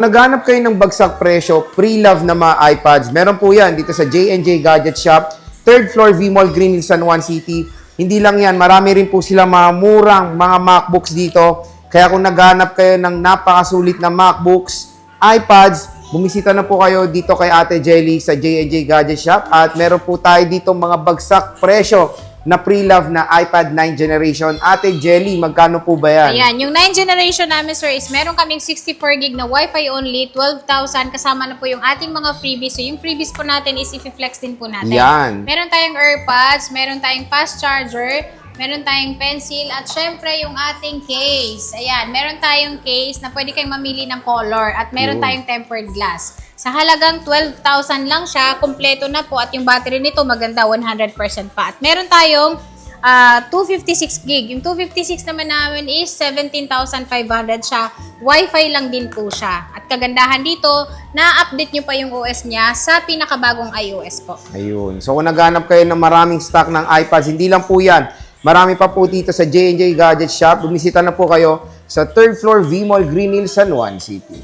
Naghanap kayo ng bagsak presyo, pre-love na mga iPads. Meron po yan dito sa J&J Gadget Shop, 3rd floor V-Mall, Green Hills, San Juan City. Hindi lang yan, marami rin po sila mga murang mga MacBooks dito. Kaya kung naghanap kayo ng napakasulit na MacBooks, iPads, bumisita na po kayo dito kay Ate Jelly sa J&J Gadget Shop. At meron po tayo dito mga bagsak presyo na pre-love na iPad 9th generation. Ate Jelly, magkano po ba yan? Ayan, yung 9th generation namin, sir, is meron kaming 64 gig na Wi-Fi only, 12,000, kasama na po yung ating mga freebies. So, yung freebies po natin is i-flex din po natin. Yan. Meron tayong AirPods, meron tayong fast charger, meron tayong pencil, at syempre yung ating case. Ayan, meron tayong case na pwede kayong mamili ng color, at meron tayong tempered glass. Sa halagang 12,000 lang siya, kompleto na po, at yung battery nito maganda, 100% pa. At meron tayong 256 gig. Yung 256 naman namin is 17,500 siya. Wi-Fi lang din po siya. At kagandahan dito, na-update nyo pa yung OS niya sa pinakabagong iOS po. Ayun. So kung naghanap kayo ng maraming stock ng iPads, hindi lang po yan. Marami pa po dito sa J&J Gadget Shop. Bumisita na po kayo sa 3rd floor V-Mall, Green Hills, San Juan City.